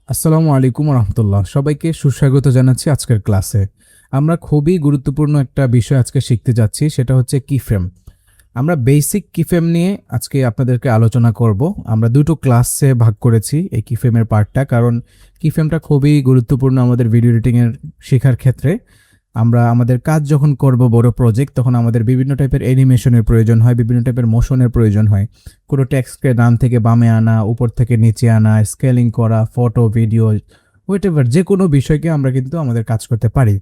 আসসালামু আলাইকুম রহমতুল্লাহ, সবাইকে সুস্বাগত জানাচ্ছি আজকের ক্লাসে। আমরা খুবই গুরুত্বপূর্ণ একটা বিষয় আজকে শিখতে যাচ্ছি, সেটা হচ্ছে কিফ্রেম। আমরা বেসিক কিফ্রেম নিয়ে আজকে আপনাদেরকে আলোচনা করব। আমরা দুটো ক্লাসে ভাগ করেছি এই কিফ্রেমের পার্টটা, কারণ কিফ্রেমটা খুবই গুরুত্বপূর্ণ আমাদের ভিডিও এডিটিংয়ের শেখার ক্ষেত্রে। আমরা আমাদের কাজ যখন করব বড় প্রজেক্ট, তখন আমাদের বিভিন্ন টাইপের অ্যানিমেশনের প্রয়োজন হয়, বিভিন্ন টাইপের মোশনের প্রয়োজন হয়। কোনো টেক্সটকে ডান থেকে বামে আনা, উপর থেকে নিচে আনা, স্কেলিং করা, ফটো, ভিডিও, হোয়াটএভার যে কোনো বিষয়কে আমরা কিন্তু আমাদের কাজ করতে পারি।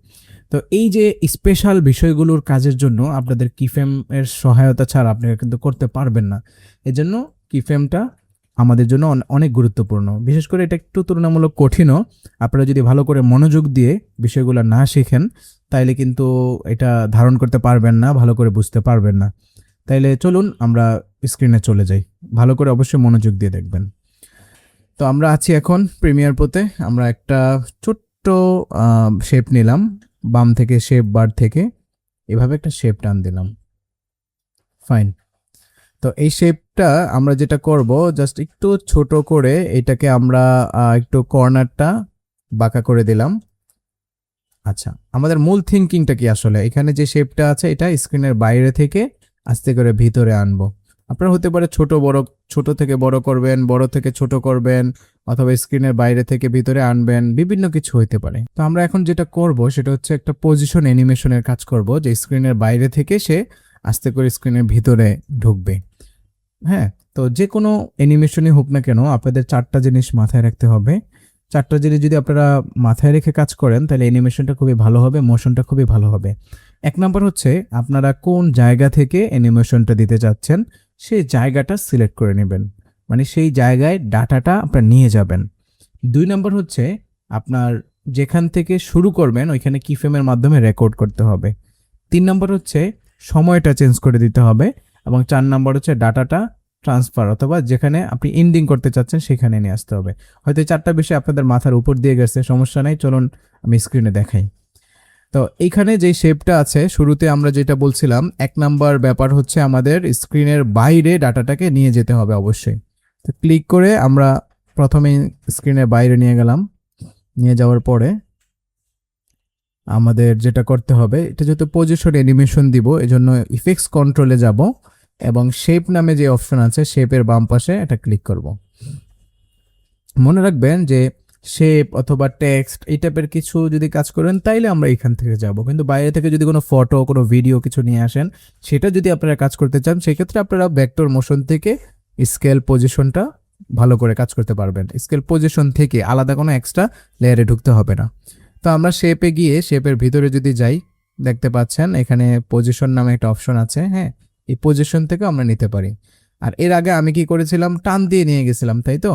তো এই যে স্পেশাল বিষয়গুলোর কাজের জন্য আপনাদের কিফ্রেম এর সহায়তা ছাড়া আপনারা কিন্তু করতে পারবেন না। এজন্য কিফ্রেমটা আমাদের জন্য অনেক গুরুত্বপূর্ণ। বিশেষ করে এটা একটু তুলনামূলক কঠিনও। আপনারা যদি ভালো করে মনোযোগ দিয়ে বিষয়গুলো না শিখেন, তাইলে কিন্তু এটা ধারণ করতে পারবেন না, ভালো করে বুঝতে পারবেন না। তাইলে চলুন আমরা স্ক্রিনে চলে যাই। ভালো করে অবশ্যই মনোযোগ দিয়ে দেখবেন। তো আমরা আছি এখন প্রিমিয়ার প্রোতে। আমরা একটা ছোট্ট শেপ নিলাম, বাম থেকে শেপ বার থেকে এভাবে একটা শেপ টান দিলাম। ফাইন। তো এই শেপটা আমরা যেটা করব, জাস্ট একটু ছোট করে এটাকে আমরা একটু কর্নারটা বাঁকা করে দিলাম। আচ্ছা, আমাদের মূল থিঙ্কিংটা কি আসলে? এখানে যে শেপটা আছে এটা স্ক্রিনের বাইরে থেকে আস্তে করে ভিতরে আনবো। আপনার হতে পারে ছোট থেকে বড় করবেন, বড় থেকে ছোট করবেন, অথবা স্ক্রিনের বাইরে থেকে ভিতরে আনবেন, বিভিন্ন কিছু হতে পারে। তো আমরা এখন যেটা করব সেটা হচ্ছে একটা পজিশন অ্যানিমেশনের কাজ করব, যে স্ক্রিনের বাইরে থেকে সে আস্তে করে স্ক্রিনের ভিতরে ঢুকবে। হ্যাঁ, তো যে কোনো অ্যানিমেশনই হোক না কেন, আপনাদের চারটা জিনিস মাথায় রাখতে হবে। চারটা জিনিস যদি আপনারা মাথায় রেখে কাজ করেন, তাহলে অ্যানিমেশনটা খুবই ভালো হবে, মোশনটা খুবই ভালো হবে। এক নাম্বার হচ্ছে আপনারা কোন জায়গা থেকে অ্যানিমেশনটা দিতে চাচ্ছেন, সেই জায়গাটা সিলেক্ট করে নেবেন, মানে সেই জায়গায় ডাটাটা আপনারা নিয়ে যাবেন। দুই নাম্বার হচ্ছে আপনার যেখান থেকে শুরু করবেন ওইখানে কিফ্রেমের মাধ্যমে রেকর্ড করতে হবে। তিন নাম্বার হচ্ছে সময়টা চেঞ্জ করে দিতে হবে, এবং চার নাম্বার হচ্ছে ডাটাটা ট্রান্সফার অথবা যেখানে আপনি এন্ডিং করতে চাচ্ছেন সেখানে নিয়ে আসতে হবে। হয়তো এই চারটা বিষয় আপনাদের মাথার উপর দিয়ে গেছে, সমস্যা নাই, চলুন আমি স্ক্রিনে দেখাই। তো এইখানে যে শেপটা আছে, শুরুতে আমরা যেটা বলছিলাম, এক নাম্বার ব্যাপার হচ্ছে আমাদের স্ক্রিনের বাইরে ডাটাটাকে নিয়ে যেতে হবে অবশ্যই। তো ক্লিক করে আমরা প্রথমে স্ক্রিনের বাইরে নিয়ে গেলাম। নিয়ে যাওয়ার পরে আমাদের যেটা করতে হবে, এটা যেহেতু পজিশন অ্যানিমেশন দিব, এজন্য ইফেক্টস কন্ট্রোলে যাব এবং শেপ নামে যে অপশন আছে শেপের বাম পাশে এটা ক্লিক করব। মনে রাখবেন যে শেপ অথবা টেক্সট এই টাইপের কিছু যদি কাজ করেন তাইলে আমরা এখান থেকে যাব, কিন্তু বাইরে থেকে যদি কোনো ফটো, কোনো ভিডিও কিছু নিয়ে আসেন, সেটা যদি আপনারা কাজ করতে চান, সেক্ষেত্রে আপনারা ভেক্টর মোশন থেকে স্কেল পজিশনটা ভালো করে কাজ করতে পারবেন। স্কেল পজিশন থেকে আলাদা কোনো এক্সট্রা লেয়ারে ঢুকতে হবে না। তো আমরা শেপে গিয়ে শেপের ভিতরে যদি যাই, দেখতে পাচ্ছেন এখানে পজিশন নামে একটা অপশন আছে। হ্যাঁ, এই পজিশন থেকে আমরা নিতে পারি। আর এর আগে আমি কি করেছিলাম, টান দিয়ে নিয়ে গেছিলাম, তাই তো?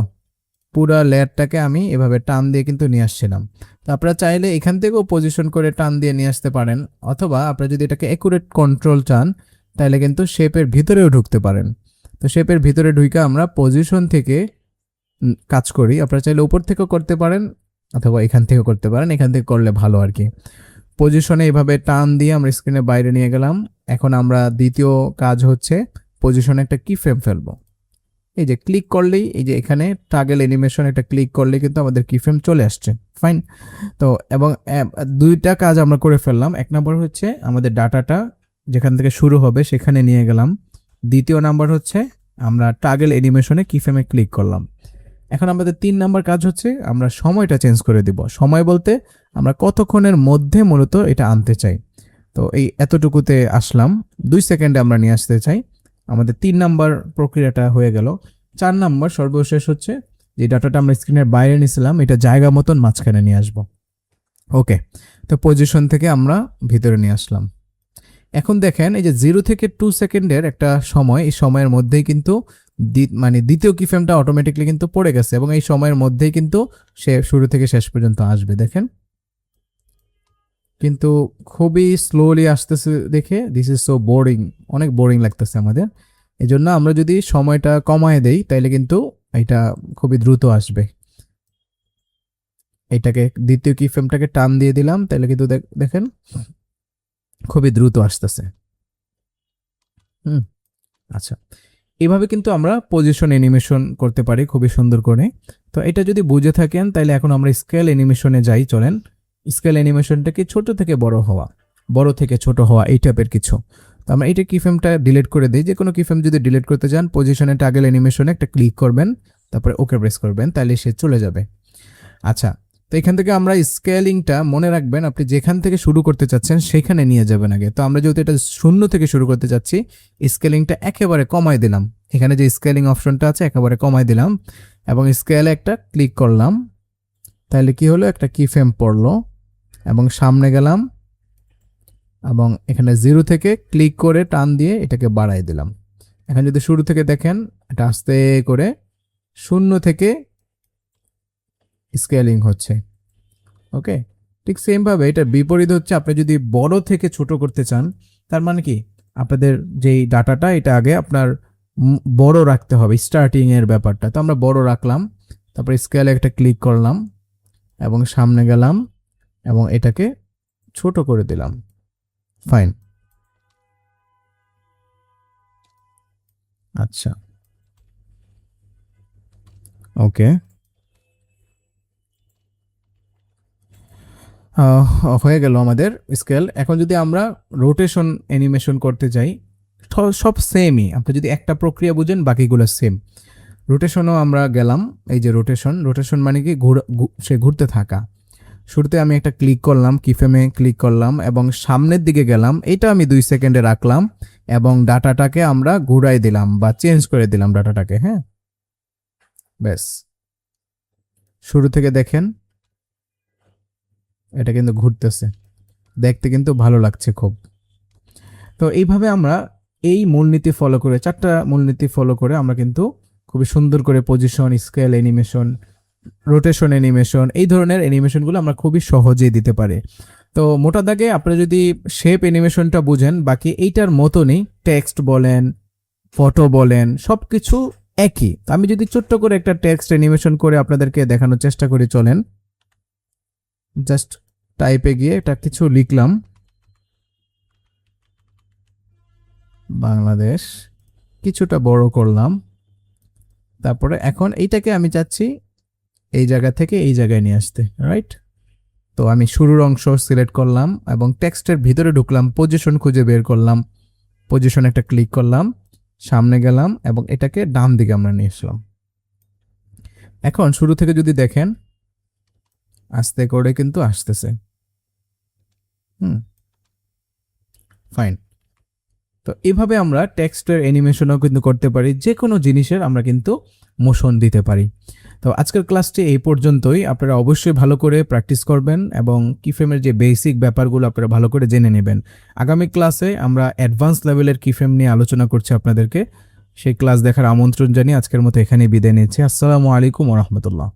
পুরো লেয়ারটাকে আমি এভাবে টান দিয়ে কিন্তু নিয়ে আসছিলাম। তো আপনারা চাইলে এখান থেকেও পজিশন করে টান দিয়ে নিয়ে আসতে পারেন, অথবা আপনারা যদি এটাকে অ্যাকুরেট কন্ট্রোল চান, তাহলে কিন্তু শেপের ভিতরেও ঢুকতে পারেন। তো শেপের ভিতরে ঢুকে আমরা পজিশন থেকে কাজ করি। আপনারা চাইলে উপর থেকেও করতে পারেন, অথবা এখান থেকেও করতে পারেন, এখান থেকে করলে ভালো আর কি। পজিশনে এভাবে টান দিয়ে আমরা স্ক্রিনের বাইরে নিয়ে গেলাম। এখন আমরা দ্বিতীয় কাজ হচ্ছে পজিশনে একটা কি ফ্রেম ফেলবো। এই যে ক্লিক করলেই, এই যে এখানে টাগেল অ্যানিমেশন, এটা ক্লিক করলেই কিন্তু আমাদের কি ফ্রেম চলে আসছে। ফাইন। তো এবং দুইটা কাজ আমরা করে ফেললাম। এক নম্বর হচ্ছে আমাদের ডাটাটা যেখান থেকে শুরু হবে সেখানে নিয়ে গেলাম। দ্বিতীয় নাম্বার হচ্ছে আমরা টাগেল অ্যানিমেশনে কি ফ্রেমে ক্লিক করলাম। এখন আমাদের 3 নাম্বার কাজ হচ্ছে আমরা সময়টা চেঞ্জ করে দিব। সময় বলতে আমরা কতক্ষণের মধ্যে মূলত এটা আনতে চাই। তো এই এতটুকুতে আসলাম, 2 সেকেন্ডে আমরা নিয়ে আসতে চাই। আমাদের 3 নাম্বার প্রক্রিয়াটা হয়ে গেল। 4 নাম্বার সর্বশেষ হচ্ছে যে ডাটাটা আমরা স্ক্রিনের বাইরে নিয়েছিলাম, এটা জায়গা মতন মাঝখানে নিয়ে আসবো। ওকে, তো পজিশন থেকে আমরা ভিতরে নিয়ে আসলাম। এখন দেখেন এই যে 0 থেকে 2 সেকেন্ডের একটা সময়, এই সময়ের মধ্যেই কিন্তু মানে দ্বিতীয় কি ফ্রেমটা অটোমেটিকলি কিন্তু পড়ে গেছে, এবং এই সময়ের মধ্যেই কিন্তু সে শুরু থেকে শেষ পর্যন্ত আসবে। দেখেন কিন্তু খুবই স্লোলি আসতেছে দেখে দিস ইজ সো বোরিং, অনেক বোরিং লাগতেছে আমাদের। এই জন্য আমরা যদি সময়টা কমায় দেই তাইলে কিন্তু এটা খুবই দ্রুত আসবে। এটাকে দ্বিতীয় কি ফ্রেমটাকে টান দিয়ে দিলাম, তাহলে কিন্তু দেখেন খুবই দ্রুত আসতেছে। হুম, আচ্ছা, এভাবে কিন্তু আমরা পজিশন অ্যানিমেশন করতে পারি খুবই সুন্দর করে। তো এটা যদি বুঝে থাকেন তাহলে এখন আমরা স্কেল অ্যানিমেশনে যাই, চলেন। স্কেল অ্যানিমেশনটা কি ছোট থেকে বড় হওয়া, বড় থেকে ছোট হওয়া, এই টাইপের কিছু। তো আমরা এটা কিফ্রেমটা ডিলিট করে দিই। যে কোনো কিফ্রেম যদি ডিলিট করতে চান পজিশনে টাগল অ্যানিমেশনে একটা ক্লিক করবেন, তারপরে ওকে প্রেস করবেন, তাহলে সে চলে যাবে। আচ্ছা, তো এখান থেকে আমরা স্কেলিংটা মনে রাখবেন, আপনি যেখান থেকে শুরু করতে চাচ্ছেন সেখানে নিয়ে যাবেন আগে। তো আমরা যেহেতু এটা 0 থেকে শুরু করতে চাচ্ছি, স্কেলিংটা একেবারে কমায় দিলাম। এখানে যে স্কেলিং অপশনটা আছে একেবারে কমায় দিলাম এবং স্কেলে একটা ক্লিক করলাম। তাহলে কি হলো, একটা কিফ্রেম পড়লো এবং সামনে গেলাম এবং এখানে 0 থেকে ক্লিক করে টান দিয়ে এটাকে বাড়াই দিলাম। এখন যদি শুরু থেকে দেখেন, এটা আস্তে করে 0 থেকে স্কেলিং হচ্ছে। ওকে, ঠিক সেমভাবে এটার বিপরীত হচ্ছে, আপনি যদি বড় থেকে ছোট করতে চান, তার মানে কি আপনাদের যেই ডাটাটা এটা আগে আপনার বড় রাখতে হবে, স্টার্টিং এর ব্যাপারটা। তো আমরা বড় রাখলাম, তারপরে স্কেলে একটা ক্লিক করলাম এবং সামনে গেলাম এবং এটাকে ছোট করে দিলাম। ফাইন। আচ্ছা, ওকে, হয়ে গেল আমাদের স্কেল। এখন যদি আমরা রোটেশন অ্যানিমেশন করতে যাই, সব সেমই। আপনি যদি একটা প্রক্রিয়া বুঝেন বাকিগুলো সেম। রোটেশনও আমরা গেলাম, এই যে রোটেশন, রোটেশন মানে কি সে ঘুরতে থাকা। শুরুতে আমি একটা ক্লিক করলাম, কিফ্রেমে ক্লিক করলাম এবং সামনের দিকে গেলাম, এটা আমি 2 সেকেন্ডে রাখলাম এবং ডাটাটাকে আমরা ঘুরাই দিলাম বা চেঞ্জ করে দিলাম ডাটাটাকে। হ্যাঁ, ব্যাস। শুরু থেকে দেখেন এটা কিন্তু ঘুরতেছে, দেখতে কিন্তু ভালো লাগছে খুব। তো এইভাবে আমরা এই মূলনীতি ফলো করে, 4টা মূলনীতি ফলো করে আমরা কিন্তু খুবই সুন্দর করে position, scale animation, rotation animation, এই ধরনের অ্যানিমেশনগুলো আমরা খুবই সহজেই দিতে পারি। তো মোটা দাগে আপনারা যদি শেপ অ্যানিমেশনটা বুঝেন, বাকি এইটার মতনই টেক্সট বলেন, ফটো বলেন, সব কিছু একই। আমি যদি ছোট্ট করে একটা টেক্সট অ্যানিমেশন করে আপনাদেরকে দেখানোর চেষ্টা করি, চলেন। জাস্ট টাইপে গিয়ে এটা কিছু লিখলাম, বাংলাদেশ, কিছুটা বড় করলাম, তারপরে এখন এইটাকে আমি চাচ্ছি এই জায়গা থেকে এই জায়গায় নিয়ে আসতে, রাইট? তো আমি শুরুর অংশ সিলেক্ট করলাম এবং টেক্সটের ভিতরে ঢুকলাম, পজিশন খুঁজে বের করলাম, পজিশন একটা ক্লিক করলাম, সামনে গেলাম এবং এটাকে ডান দিকে আমরা নিয়ে আসলাম। এখন শুরু থেকে যদি দেখেন আস্তে করে কিন্তু আসতেছে। ফাইন। তো এইভাবে আমরা টেক্সটের অ্যানিমেশনও কিন্তু করতে পারি, যে কোনো জিনিসের আমরা কিন্তু মোশন দিতে পারি। তো আজকের ক্লাসটি এই পর্যন্তই। আপনারা অবশ্যই ভালো করে প্র্যাকটিস করবেন এবং কিফ্রেমের যে বেসিক ব্যাপারগুলো আপনারা ভালো করে জেনে নেবেন। আগামী ক্লাসে আমরা অ্যাডভান্স লেভেলের কিফ্রেম নিয়ে আলোচনা করছি আপনাদেরকে। সেই ক্লাস দেখার আমন্ত্রণ জানিয়ে আজকের মতো এখানেই বিদায় নিচ্ছি। আসসালামু আলাইকুম ওয়া রাহমাতুল্লাহ।